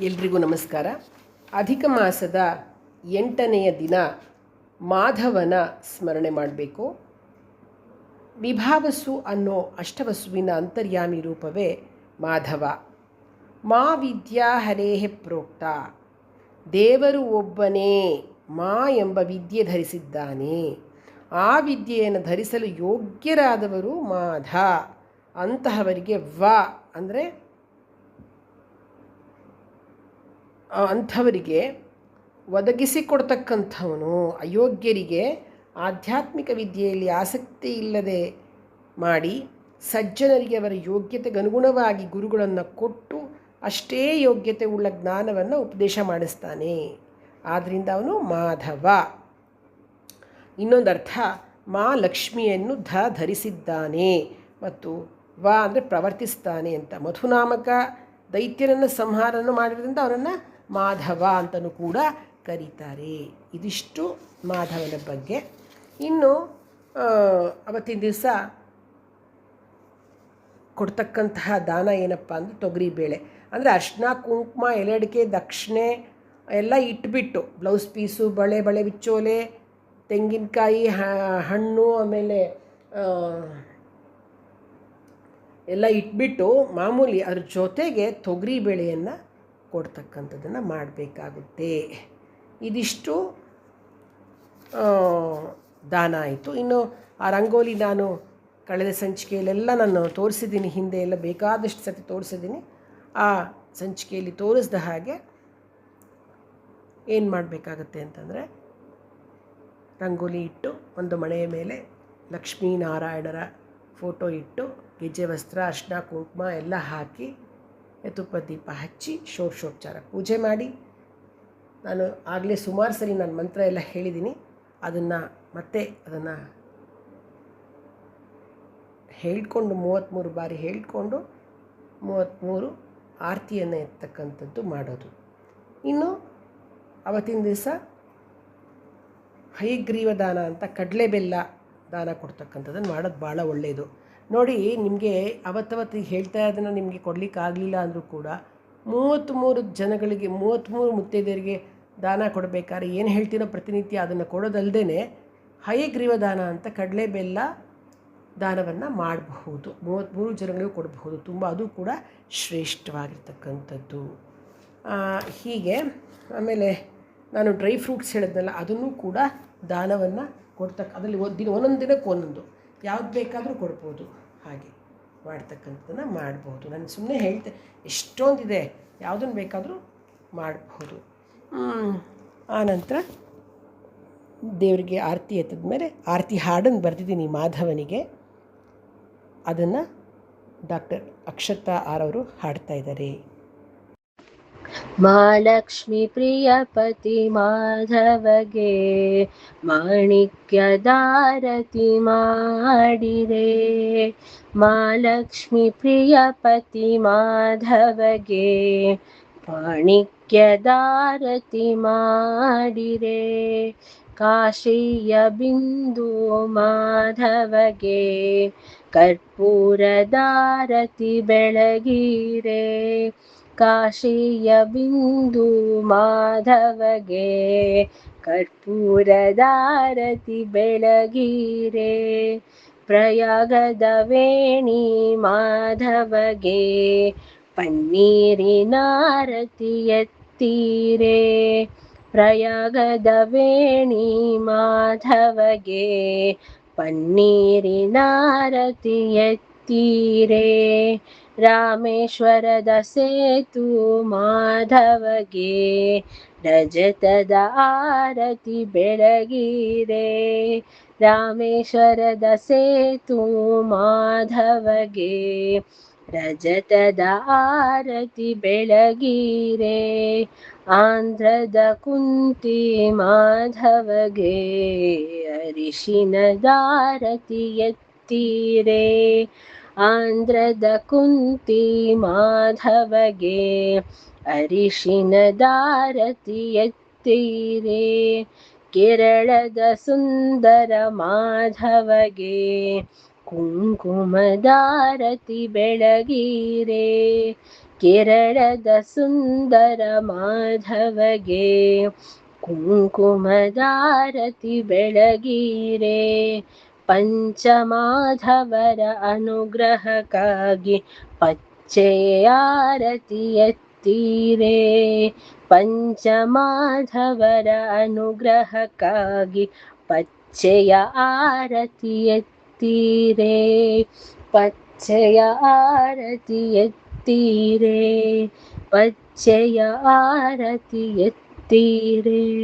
ಎಲ್ರಿಗೂ ನಮಸ್ಕಾರ. ಅಧಿಕ ಮಾಸದ 8ನೆಯ ದಿನ ಮಾಧವನ ಸ್ಮರಣೆ ಮಾಡಬೇಕು. ವಿಭಾವಸು ಅನ್ನೋ ಅಷ್ಟವಸುವಿನ ಅಂತರ್ಯಾಮಿ ರೂಪವೇ ಮಾಧವ. ಮಾ ವಿದ್ಯಾ ಹರೇಹೆ ಪ್ರೋಕ್ತ, ದೇವರು ಒಬ್ಬನೇ ಮಾ ಎಂಬ ವಿದ್ಯೆ ಧರಿಸಿದ್ದಾನೆ. ಆ ವಿದ್ಯೆಯನ್ನು ಧರಿಸಲು ಯೋಗ್ಯರಾದವರು ಮಾಧ. ಅಂತಹವರಿಗೆ ವ ಅಂದರೆ ಅಂಥವರಿಗೆ ಒದಗಿಸಿಕೊಡ್ತಕ್ಕಂಥವನು. ಅಯೋಗ್ಯರಿಗೆ ಆಧ್ಯಾತ್ಮಿಕ ವಿದ್ಯೆಯಲ್ಲಿ ಆಸಕ್ತಿ ಇಲ್ಲದೆ ಮಾಡಿ ಸಜ್ಜನರಿಗೆ ಅವರ ಯೋಗ್ಯತೆಗೆ ಅನುಗುಣವಾಗಿ ಗುರುಗಳನ್ನು ಕೊಟ್ಟು ಅಷ್ಟೇ ಯೋಗ್ಯತೆ ಉಳ್ಳ ಜ್ಞಾನವನ್ನು ಉಪದೇಶ ಮಾಡಿಸ್ತಾನೆ. ಆದ್ದರಿಂದ ಅವನು ಮಾಧವ. ಇನ್ನೊಂದು ಅರ್ಥ, ಮಾ ಲಕ್ಷ್ಮಿಯನ್ನು ಧರಿಸಿದ್ದಾನೆ ಮತ್ತು ವ ಅಂದರೆ ಪ್ರವರ್ತಿಸ್ತಾನೆ ಅಂತ. ಮಧುನಾಮಕ ದೈತ್ಯರನ್ನು ಸಂಹಾರವನ್ನು ಮಾಡಿರೋದ್ರಿಂದ ಅವರನ್ನು ಮಾಧವ ಅಂತಲೂ ಕೂಡ ಕರೀತಾರೆ. ಇದಿಷ್ಟು ಮಾಧವನ ಬಗ್ಗೆ. ಇನ್ನು ಅವತ್ತಿನ ದಿವಸ ಕೊಡ್ತಕ್ಕಂತಹ ದಾನ ಏನಪ್ಪ ಅಂದರೆ ತೊಗರಿಬೇಳೆ. ಅಂದರೆ ಅರ್ಶಿನ, ಕುಂಕುಮ, ಎಲೆಡಿಕೆ, ದಕ್ಷಿಣೆ ಎಲ್ಲ ಇಟ್ಬಿಟ್ಟು ಬ್ಲೌಸ್ ಪೀಸು, ಬಳೆ ಬಿಚ್ಚೋಲೆ, ತೆಂಗಿನಕಾಯಿ, ಹಣ್ಣು, ಆಮೇಲೆ ಎಲ್ಲ ಇಟ್ಬಿಟ್ಟು ಮಾಮೂಲಿ ಅದ್ರ ಜೊತೆಗೆ ತೊಗರಿಬೇಳೆಯನ್ನು ಕೊಡ್ತಕ್ಕಂಥದ್ದನ್ನು ಮಾಡಬೇಕಾಗುತ್ತೆ. ಇದಿಷ್ಟು ದಾನ ಆಯಿತು. ಇನ್ನು ಆ ರಂಗೋಲಿ ನಾನು ಕಳೆದ ಸಂಚಿಕೆಯಲ್ಲೆಲ್ಲ ನಾನು ತೋರಿಸಿದ್ದೀನಿ. ಹಿಂದೆ ಎಲ್ಲ ಬೇಕಾದಷ್ಟು ಸತಿ ತೋರಿಸಿದ್ದೀನಿ. ಆ ಸಂಚಿಕೆಯಲ್ಲಿ ತೋರಿಸಿದ ಹಾಗೆ ಏನು ಮಾಡಬೇಕಾಗತ್ತೆ ಅಂತಂದರೆ, ರಂಗೋಲಿ ಇಟ್ಟು ಒಂದು ಮಣೆಯ ಮೇಲೆ ಲಕ್ಷ್ಮೀನಾರಾಯಣರ ಫೋಟೋ ಇಟ್ಟು ಗೆಜ್ಜೆ ವಸ್ತ್ರ, ಅರ್ಶಿನ, ಕುಂಕುಮ ಎಲ್ಲ ಹಾಕಿ ತುಪ್ಪ ದೀಪ ಹಚ್ಚಿ ಷೋಡಶೋಪಚಾರ ಪೂಜೆ ಮಾಡಿ, ನಾನು ಆಗಲೇ ಸುಮಾರು ಸರಿ ನಾನು ಮಂತ್ರ ಎಲ್ಲ ಹೇಳಿದ್ದೀನಿ. ಅದನ್ನು ಹೇಳ್ಕೊಂಡು 33 ಬಾರಿ ಹೇಳ್ಕೊಂಡು 33 ಆರತಿಯನ್ನು ಎತ್ತಕ್ಕಂಥದ್ದು ಮಾಡೋದು. ಇನ್ನು ಅವತ್ತಿನ ದಿವಸ ಹಯಗ್ರೀವ ದಾನ ಅಂತ ಕಡಲೆ ಬೆಲ್ಲ ದಾನ ಕೊಡ್ತಕ್ಕಂಥದ್ದನ್ನು ಮಾಡೋದು ಭಾಳ ಒಳ್ಳೆಯದು. ನೋಡಿ, ನಿಮಗೆ ಅವತ್ತವತ್ತಿಗೆ ಹೇಳ್ತಾ ಅದನ್ನು ನಿಮಗೆ ಕೊಡಲಿಕ್ಕಾಗಲಿಲ್ಲ ಅಂದರೂ ಕೂಡ 33 ಜನಗಳಿಗೆ, 33 ಮುತ್ತೈದೆಯರಿಗೆ ದಾನ ಕೊಡಬೇಕಾದ್ರೆ ಏನು ಹೇಳ್ತೀನೋ ಪ್ರತಿನಿತ್ಯ ಅದನ್ನು ಕೊಡೋದಲ್ಲದೇ ಹಯಗ್ರೀವ ದಾನ ಅಂತ ಕಡಲೆ ಬೆಲ್ಲ ದಾನವನ್ನು ಮಾಡಬಹುದು. 33 ಜನಗಳಿಗೂ ಕೊಡಬಹುದು. ತುಂಬ ಅದು ಕೂಡ ಶ್ರೇಷ್ಠವಾಗಿರ್ತಕ್ಕಂಥದ್ದು. ಹೀಗೆ ಆಮೇಲೆ ನಾನು ಡ್ರೈ ಫ್ರೂಟ್ಸ್ ಹೇಳಿದ್ನಲ್ಲ, ಅದನ್ನು ಕೂಡ ದಾನವನ್ನು ಅದರಲ್ಲಿ ಒಂದೊಂದು ದಿನಕ್ಕೆ ಒಂದೊಂದು ಯಾವ್ದು ಬೇಕಾದರೂ ಕೊಡ್ಬೋದು. ಹಾಗೆ ಮಾಡ್ತಕ್ಕಂಥದ್ದನ್ನು ಮಾಡ್ಬೋದು. ನಾನು ಸುಮ್ಮನೆ ಹೇಳ್ತೆ, ಎಷ್ಟೊಂದಿದೆ, ಯಾವುದನ್ನು ಬೇಕಾದರೂ ಮಾಡಬಹುದು. ಆನಂತರ ದೇವರಿಗೆ ಆರತಿ ಎತ್ತಿದ ಮೇಲೆ ಆರತಿ ಹಾಡನ್ನು ಬರೆದಿದ್ದೀನಿ ಮಾಧವನಿಗೆ. ಅದನ್ನು ಡಾಕ್ಟರ್ ಅಕ್ಷತಾ ಆರ್ ಅವರು ಹಾಡ್ತಾ ಇದ್ದಾರೆ. ಮಹಾಲಕ್ಷ್ಮಿ ಪ್ರಿಯಪತಿ ಮಾಧವಗೆ ಮಾಣಿಕ್ಯದಾರತಿ ಮಾಡಿರೆ. ಮಹಾಲಕ್ಷ್ಮಿ ಪ್ರಿಯಪತಿ ಮಾಧವಗೆ ಮಾಣಿಕ್ಯದಾರತಿ ಮಾಡಿರೆ. ಕಾಶಿಯ ಬಿಂದು ಮಾಧವಗೆ ಕರ್ಪೂರದಾರತಿ ಬೆಳಗಿರೆ. ಕಾಶಿಯ ಬಿಂದು ಮಾಧವಗೆ ಕರ್ಪೂರದಾರತಿ ಬೆಳಗಿರೆ. ಪ್ರಯಾಗದ ವೇಣಿ ಮಾಧವಗೆ ಪನ್ನೀರಿನಾರತಿ ಎತ್ತೀರೆ. ಪ್ರಯಾಗದ ವೇಣಿ ಮಾಧವಗೆ ಪನ್ನೀರಿನಾರತಿ ಎತ್ತೀರೆ. ರಾಮೇಶ್ವರದ ಸೇತು ಮಾಧವಗೆ ರಜತದ ಆರತಿ ಬೆಳಗಿರೆ. ರಾಮೇಶ್ವರದ ಸೇತು ಮಾಧವಗೆ ರಜತದ ಆರತಿ ಬೆಳಗಿರೆ. ಆಂಧ್ರದ ಕುಂತಿ ಮಾಧವಗೆ ಅರಿಶಿನದಾರತಿ ಎತ್ತೀರೆ. ಆಂಧ್ರದ ಕುಂತಿ ಮಾಧವಗೆ ಅರಿಶಿನದಾರತಿ ಎತ್ತೀರೆ. ಕೇರಳದ ಸುಂದರ ಮಾಧವಗೆ ಕುಂಕುಮದಾರತಿ ಬೆಳಗಿರೆ. ಕೇರಳದ ಸುಂದರ ಮಾಧವಗೆ ಕುಂಕುಮದಾರತಿ ಬೆಳಗೀರೆ. ಪಂಚಮಾಧವರ ಅನುಗ್ರಹಕ್ಕಾಗಿ ಪಚ್ಚೆಯಾರತಿ ಎತ್ತೀರೆ. ಪಂಚಮಾಧವರ ಅನುಗ್ರಹಕ್ಕಾಗಿ ಪಚ್ಚೆಯ ಆರತಿ ಎತ್ತೀರೆ. ಪಚ್ಚೆಯ ಆರತಿ ಎತ್ತೀರೆ. ಪಚ್ಚೆಯ ಆರತಿ ಎತ್ತೀರೆ.